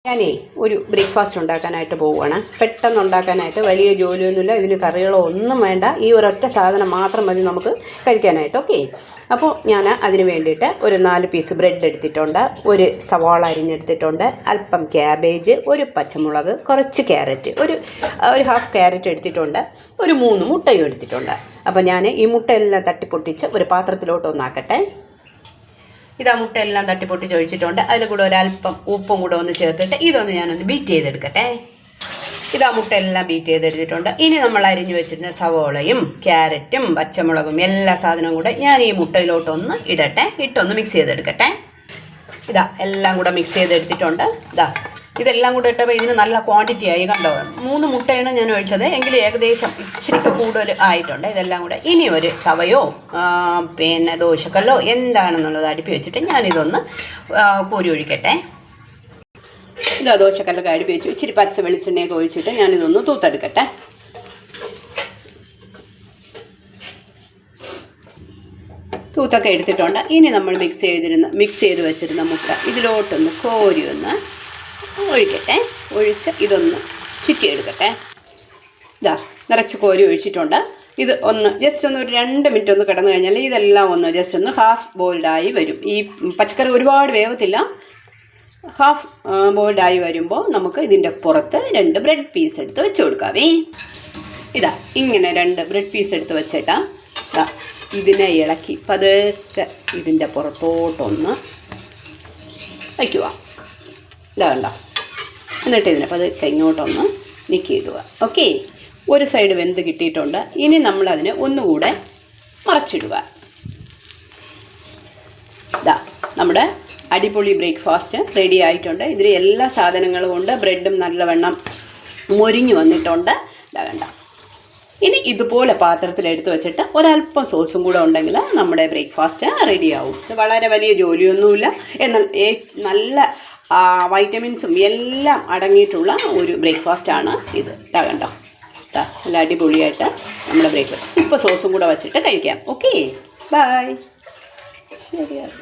ഞാനേ ഒരു ബ്രേക്ക്ഫാസ്റ്റ് ഉണ്ടാക്കാനായിട്ട് പോവുകയാണ്. പെട്ടെന്ന് ഉണ്ടാക്കാനായിട്ട് വലിയ ജോലിയൊന്നുമില്ല. ഇതിന് കറികളോ ഒന്നും വേണ്ട. ഈ ഒരൊറ്റ സാധനം മാത്രം മതി നമുക്ക് കഴിക്കാനായിട്ട്. ഓക്കെ, അപ്പോൾ ഞാൻ അതിന് വേണ്ടിയിട്ട് ഒരു 4 പീസ് ബ്രെഡ് എടുത്തിട്ടുണ്ട്, ഒരു സവാള അരിഞ്ഞെടുത്തിട്ടുണ്ട്, അല്പം ക്യാബേജ്, ഒരു പച്ചമുളക്, കുറച്ച് ക്യാരറ്റ്, ഒരു ഹാഫ് ക്യാരറ്റ് എടുത്തിട്ടുണ്ട്, ഒരു 3 മുട്ടയും എടുത്തിട്ടുണ്ട്. അപ്പോൾ ഞാൻ ഈ മുട്ടയെല്ലാം തട്ടിപ്പൊട്ടിച്ച് ഒരു പാത്രത്തിലോട്ട് ഒന്നാക്കട്ടെ. ഇതാ മുട്ടയെല്ലാം തട്ടിപ്പൊട്ടിച്ച് ഒഴിച്ചിട്ടുണ്ട്. അതിൽ കൂടെ ഒരല്പം ഉപ്പും കൂടെ ഒന്ന് ചേർത്തിട്ട് ഇതൊന്ന് ഞാനൊന്ന് ബീറ്റ് ചെയ്തെടുക്കട്ടെ. ഇതാ മുട്ടയെല്ലാം ബീറ്റ് ചെയ്തെടുത്തിട്ടുണ്ട്. ഇനി നമ്മൾ അരിഞ്ഞു വെച്ചിരുന്ന സവോളയും ക്യാരറ്റും പച്ചമുളകും എല്ലാ സാധനവും കൂടെ ഞാൻ ഈ മുട്ടയിലോട്ടൊന്ന് ഇടട്ടെ. ഇട്ടൊന്ന് മിക്സ് ചെയ്തെടുക്കട്ടെ. ഇതാ എല്ലാം കൂടെ മിക്സ് ചെയ്തെടുത്തിട്ടുണ്ട്. ഇതെല്ലാം കൂടെ ഇട്ടപ്പോൾ ഇതിന് നല്ല ക്വാണ്ടിറ്റി ആയി, കണ്ടോ? 3 മുട്ടയാണ് ഞാൻ ഒഴിച്ചത്, എങ്കിലും ഏകദേശം ഇച്ചിരി കൂടുതൽ ആയിട്ടുണ്ട്. ഇതെല്ലാം കൂടെ ഇനി ഒരു തവയോ ദോശക്കല്ലോ എന്താണെന്നുള്ളത് അടുപ്പി വെച്ചിട്ട് ഞാനിതൊന്ന് കോരി ഒഴിക്കട്ടെ. ഇതാ ദോശക്കല്ലൊക്കെ അടുപ്പി വെച്ച് ഇച്ചിരി പച്ച വെളിച്ചെണ്ണയൊക്കെ ഒഴിച്ചിട്ട് ഞാനിതൊന്ന് തൂത്തെടുക്കട്ടെ. തൂത്തൊക്കെ എടുത്തിട്ടുണ്ട്. ഇനി നമ്മൾ മിക്സ് ചെയ്ത് വെച്ചിരുന്ന മുട്ട ഇതിലോട്ടൊന്ന് കോരി ഒന്ന് ഒഴിക്കട്ടെ. ഒഴിച്ച് ഇതൊന്ന് ചുറ്റിയെടുക്കട്ടെ. ഇതാ നിറച്ച് കോരി ഒഴിച്ചിട്ടുണ്ട്. ഇത് ജസ്റ്റ് ഒന്ന് ഒരു 2 മിനിറ്റ് ഒന്ന് കിടന്നു കഴിഞ്ഞാൽ ഇതെല്ലാം ഒന്ന് ജസ്റ്റ് ഒന്ന് ഹാഫ് ബോയിൽഡായി വരും. ഈ പച്ചക്കറി ഒരുപാട് വേവത്തില്ല. ഹാഫ് ബോയിൽഡായി വരുമ്പോൾ നമുക്ക് ഇതിൻ്റെ പുറത്ത് 2 ബ്രെഡ് പീസ് എടുത്ത് വെച്ച് കൊടുക്കാവേ. ഇതാ ഇങ്ങനെ 2 ബ്രെഡ് പീസ് എടുത്ത് വെച്ചിട്ടാ ഇതിനെ ഇളക്കി പതുക്കെ ഇതിൻ്റെ പുറത്തോട്ടൊന്ന് വയ്ക്കുക. ഇതാ കണ്ട. എന്നിട്ട് ഇതിനെ പതുക്കെ ഇങ്ങോട്ടൊന്ന് നീക്കിയിടുക. ഓക്കെ, ഒരു സൈഡ് വെന്ത് കിട്ടിയിട്ടുണ്ട്. ഇനി നമ്മളതിനെ ഒന്നുകൂടെ മറച്ചിടുക. ഇതാ നമ്മുടെ അടിപൊളി ബ്രേക്ക്ഫാസ്റ്റ് റെഡി ആയിട്ടുണ്ട്. ഇതിൽ എല്ലാ സാധനങ്ങളും കൊണ്ട് ബ്രെഡും നല്ലവണ്ണം മൊരിഞ്ഞു വന്നിട്ടുണ്ട്. ഇതാ കണ്ട. ഇനി ഇതുപോലെ പാത്രത്തിലെടുത്ത് വെച്ചിട്ട് ഒരല്പം സോസും കൂടെ ഉണ്ടെങ്കിൽ നമ്മുടെ ബ്രേക്ക്ഫാസ്റ്റ് റെഡിയാവും. ഇത് വളരെ വലിയ ജോലിയൊന്നുമില്ല, എന്നാൽ നല്ല വൈറ്റമിൻസും എല്ലാം അടങ്ങിയിട്ടുള്ള ഒരു ബ്രേക്ക്ഫാസ്റ്റാണ് ഇത്. കണ്ടോ, നല്ല അടിപൊളിയായിട്ട് നമ്മുടെ ബ്രേക്ക്ഫാസ്റ്റ്. ഇപ്പോൾ സോസും കൂടെ വച്ചിട്ട് കഴിക്കാം. Okay, bye. ശരിയാണ്.